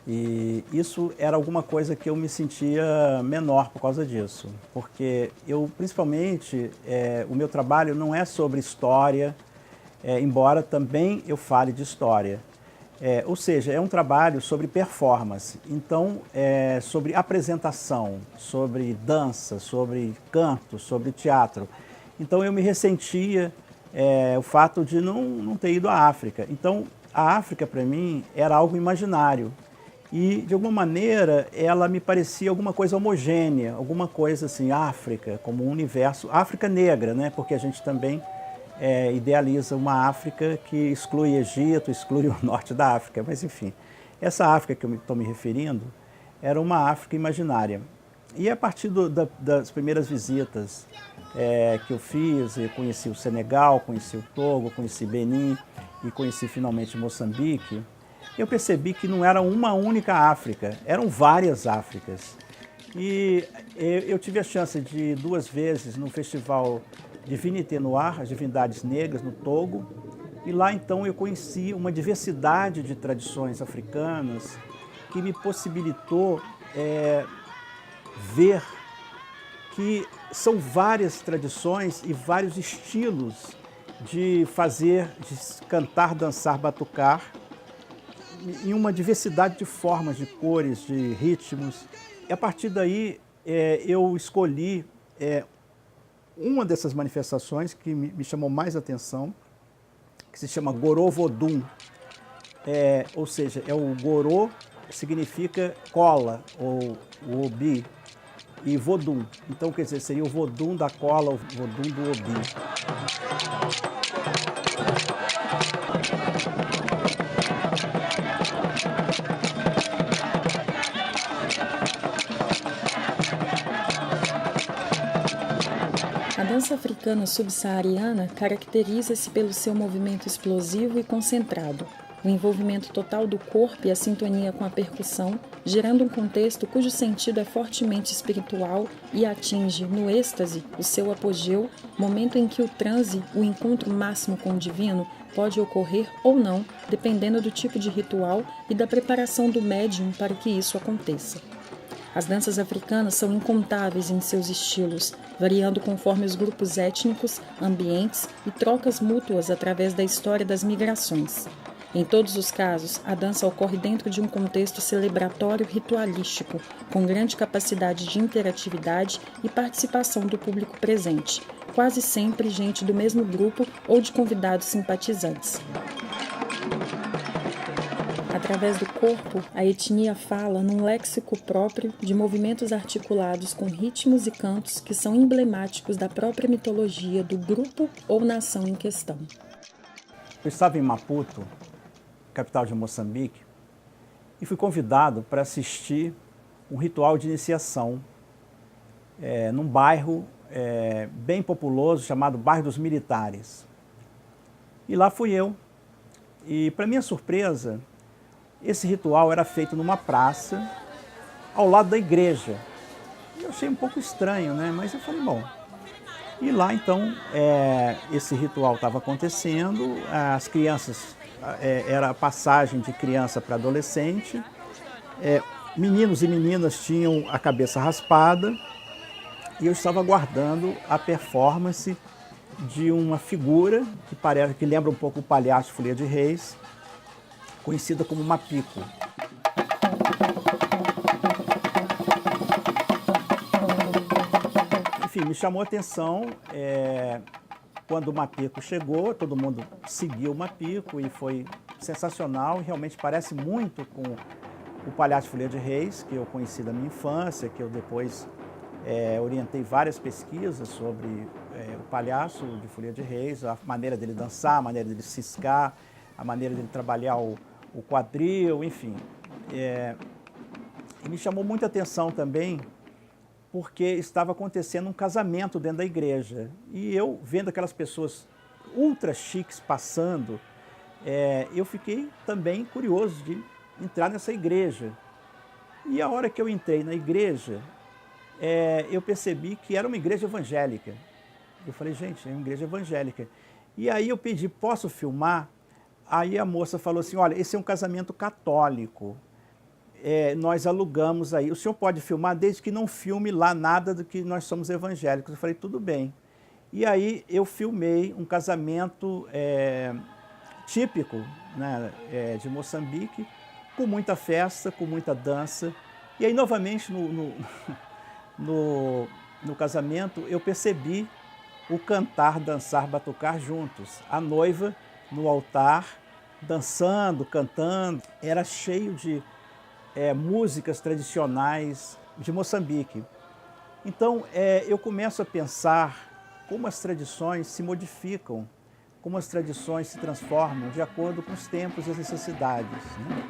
E isso era alguma coisa que eu me sentia menor por causa disso, porque eu, principalmente, o meu trabalho não é sobre história, embora também eu fale de história. Ou seja, é um trabalho sobre performance, então sobre apresentação, sobre dança, sobre canto, sobre teatro. Então eu me ressentia o fato de não ter ido à África. Então a África para mim era algo imaginário e de alguma maneira ela me parecia alguma coisa homogênea, alguma coisa assim, África como um universo, África negra, né? Porque a gente também idealiza uma África que exclui Egito, exclui o norte da África, mas enfim, essa África que eu estou me referindo era uma África imaginária. E a partir das primeiras visitas que eu fiz, eu conheci o Senegal, conheci o Togo, conheci Benin e conheci finalmente Moçambique, eu percebi que não era uma única África, eram várias Áfricas. E eu tive a chance de ir 2 vezes no festival Divinité Noire, as Divindades Negras, no Togo, e lá então eu conheci uma diversidade de tradições africanas que me possibilitou ver que são várias tradições e vários estilos de cantar, dançar, batucar, em uma diversidade de formas, de cores, de ritmos. E a partir daí eu escolhi uma dessas manifestações que me chamou mais atenção, que se chama Gorô Vodum. Ou seja, o gorô significa cola, ou o obi, e vodum. Então, quer dizer, seria o vodum da cola, o vodum do obi. A dança africana subsaariana caracteriza-se pelo seu movimento explosivo e concentrado, o envolvimento total do corpo e a sintonia com a percussão, gerando um contexto cujo sentido é fortemente espiritual e atinge, no êxtase, o seu apogeu, momento em que o transe, o encontro máximo com o divino, pode ocorrer ou não, dependendo do tipo de ritual e da preparação do médium para que isso aconteça. As danças africanas são incontáveis em seus estilos, variando conforme os grupos étnicos, ambientes e trocas mútuas através da história das migrações. Em todos os casos, a dança ocorre dentro de um contexto celebratório ritualístico, com grande capacidade de interatividade e participação do público presente, quase sempre gente do mesmo grupo ou de convidados simpatizantes. Através do corpo, a etnia fala num léxico próprio de movimentos articulados com ritmos e cantos que são emblemáticos da própria mitologia do grupo ou nação em questão. Eu estava em Maputo, capital de Moçambique, e fui convidado para assistir um ritual de iniciação num bairro bem populoso chamado Bairro dos Militares. E lá fui eu. E, para minha surpresa, esse ritual era feito numa praça, ao lado da igreja. Eu achei um pouco estranho, né? Mas eu falei, bom. E lá, então, esse ritual estava acontecendo, as crianças, era a passagem de criança para adolescente, meninos e meninas tinham a cabeça raspada, e eu estava aguardando a performance de uma figura que lembra um pouco o palhaço Folia de Reis, conhecida como Mapico. Enfim, me chamou a atenção quando o Mapico chegou, todo mundo seguiu o Mapico e foi sensacional, e realmente parece muito com o palhaço Folia de Reis, que eu conheci da minha infância, que eu depois orientei várias pesquisas sobre o palhaço de Folia de Reis, a maneira dele dançar, a maneira dele ciscar, a maneira dele trabalhar o quadril, enfim. E me chamou muita atenção também porque estava acontecendo um casamento dentro da igreja. E eu, vendo aquelas pessoas ultra chiques passando, eu fiquei também curioso de entrar nessa igreja. E a hora que eu entrei na igreja, eu percebi que era uma igreja evangélica. Eu falei, gente, é uma igreja evangélica. E aí eu pedi, posso filmar? Aí a moça falou assim, olha, esse é um casamento católico, nós alugamos aí, o senhor pode filmar desde que não filme lá nada do que nós somos evangélicos. Eu falei, tudo bem. E aí eu filmei um casamento típico, né, de Moçambique, com muita festa, com muita dança. E aí novamente no casamento eu percebi o cantar, dançar, batucar juntos. A noiva no altar, dançando, cantando, era cheio de músicas tradicionais de Moçambique. Então, eu começo a pensar como as tradições se modificam, como as tradições se transformam de acordo com os tempos e as necessidades, né?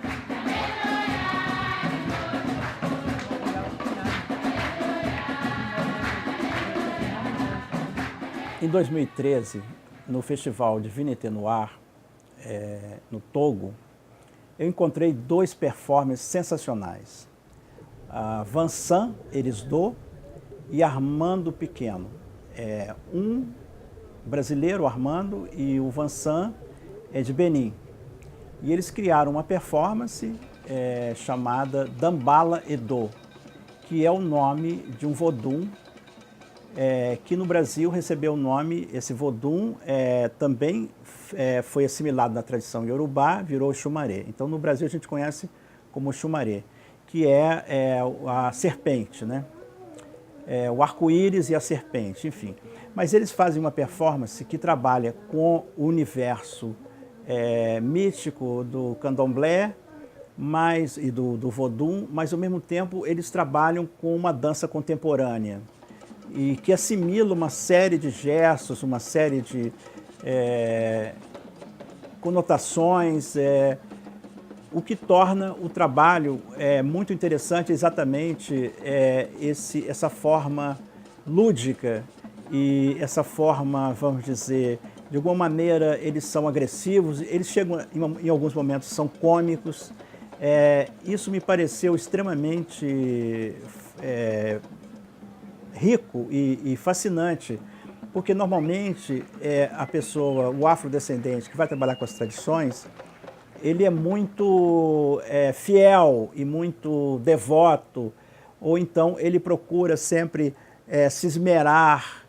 Em 2013, no festival de Vinité Noir, no Togo, eu encontrei 2 performances sensacionais. Vincent Erisdot e Armando Pequeno. Um brasileiro, Armando, e o Vincent é de Benin. E eles criaram uma performance chamada Dambala Edo, que é o nome de um vodum que no Brasil recebeu o nome, esse vodum também foi assimilado na tradição iorubá, virou xumaré. Então no Brasil a gente conhece como xumaré, que é a serpente, né? O arco-íris e a serpente, enfim. Mas eles fazem uma performance que trabalha com o universo místico do candomblé e do vodum, mas ao mesmo tempo eles trabalham com uma dança contemporânea e que assimila uma série de gestos, uma série de conotações, o que torna o trabalho muito interessante, exatamente essa forma lúdica e essa forma, vamos dizer, de alguma maneira eles são agressivos, eles chegam, em alguns momentos, são cômicos. Isso me pareceu extremamente rico e fascinante, porque normalmente a pessoa, o afrodescendente que vai trabalhar com as tradições, ele é muito fiel e muito devoto, ou então ele procura sempre se esmerar,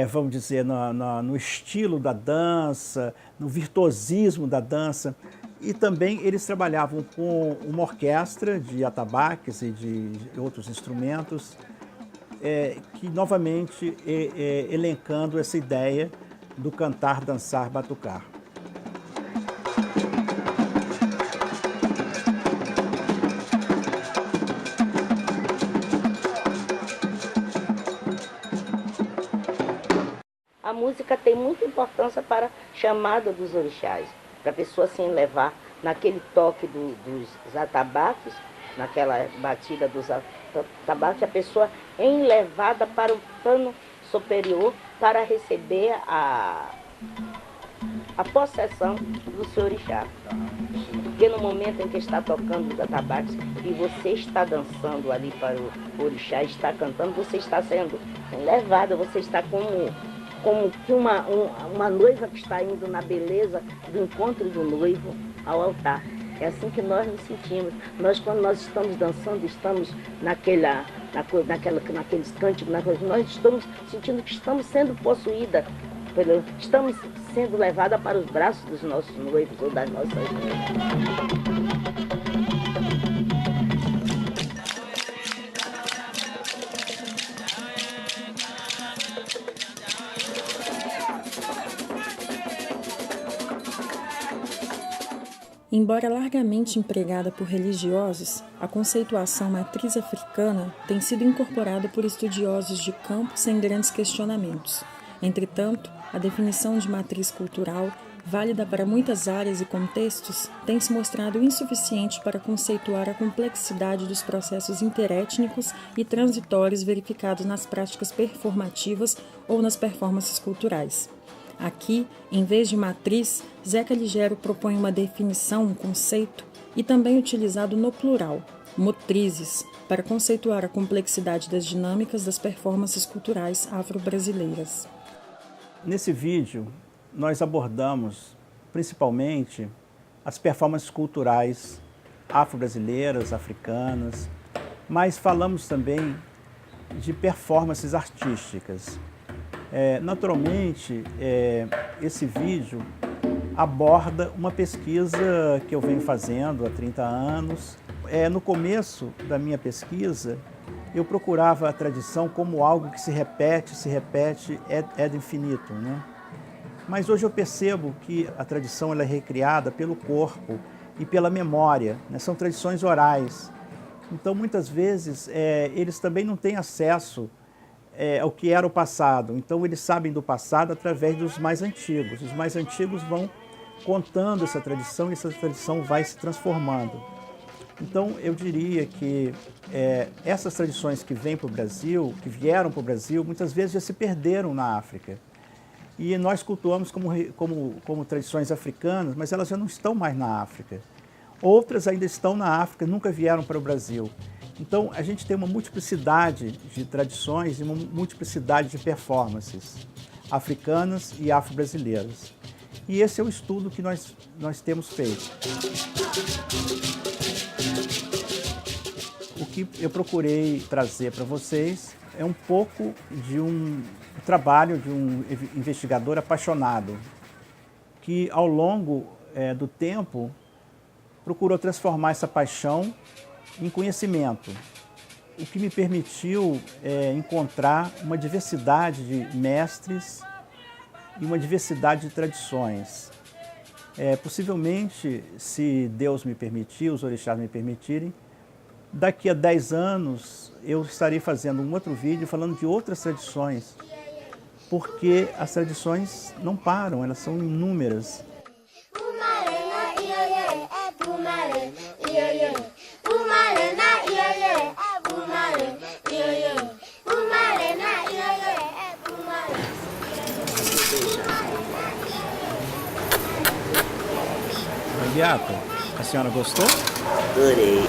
vamos dizer, no estilo da dança, no virtuosismo da dança. E também eles trabalhavam com uma orquestra de atabaques e de outros instrumentos, que novamente elencando essa ideia do cantar, dançar, batucar. A música tem muita importância para a chamada dos orixás, para a pessoa se levar naquele toque dos atabaques, naquela batida dos atabaques, a pessoa é levada para o plano superior para receber a possessão do seu orixá. Porque no momento em que está tocando os atabaques e você está dançando ali para o orixá, está cantando, você está sendo levada, você está como que uma noiva que está indo na beleza do encontro do noivo ao altar. É assim que nós nos sentimos. Nós, quando nós estamos dançando, estamos naqueles cânticos, nós estamos sentindo que estamos sendo possuídas, estamos sendo levadas para os braços dos nossos noivos ou das nossas noivas. Embora largamente empregada por religiosos, a conceituação matriz africana tem sido incorporada por estudiosos de campo sem grandes questionamentos. Entretanto, a definição de matriz cultural, válida para muitas áreas e contextos, tem se mostrado insuficiente para conceituar a complexidade dos processos interétnicos e transitórios verificados nas práticas performativas ou nas performances culturais. Aqui, em vez de matriz, Zeca Ligero propõe uma definição, um conceito, e também utilizado no plural, motrizes, para conceituar a complexidade das dinâmicas das performances culturais afro-brasileiras. Nesse vídeo, nós abordamos principalmente as performances culturais afro-brasileiras, africanas, mas falamos também de performances artísticas. Naturalmente, esse vídeo aborda uma pesquisa que eu venho fazendo há 30 anos. No começo da minha pesquisa, eu procurava a tradição como algo que se repete, é do infinito, né? Mas hoje eu percebo que a tradição ela é recriada pelo corpo e pela memória, né? São tradições orais. Então, muitas vezes, eles também não têm acesso ao que era o passado. Então, eles sabem do passado através dos mais antigos. Os mais antigos vão contando essa tradição e essa tradição vai se transformando. Então, eu diria que essas tradições que vêm para o Brasil, que vieram para o Brasil, muitas vezes já se perderam na África. E nós cultuamos como tradições africanas, mas elas já não estão mais na África. Outras ainda estão na África, nunca vieram para o Brasil. Então, a gente tem uma multiplicidade de tradições e uma multiplicidade de performances africanas e afro-brasileiras. E esse é o estudo que nós temos feito. O que eu procurei trazer para vocês é um pouco de um trabalho de um investigador apaixonado, que ao longo do tempo procurou transformar essa paixão em conhecimento, o que me permitiu encontrar uma diversidade de mestres e uma diversidade de tradições. Possivelmente, se Deus me permitir, os orixás me permitirem, daqui a 10 anos eu estarei fazendo um outro vídeo falando de outras tradições, porque as tradições não param, elas são inúmeras. Beato, a senhora gostou? Adorei.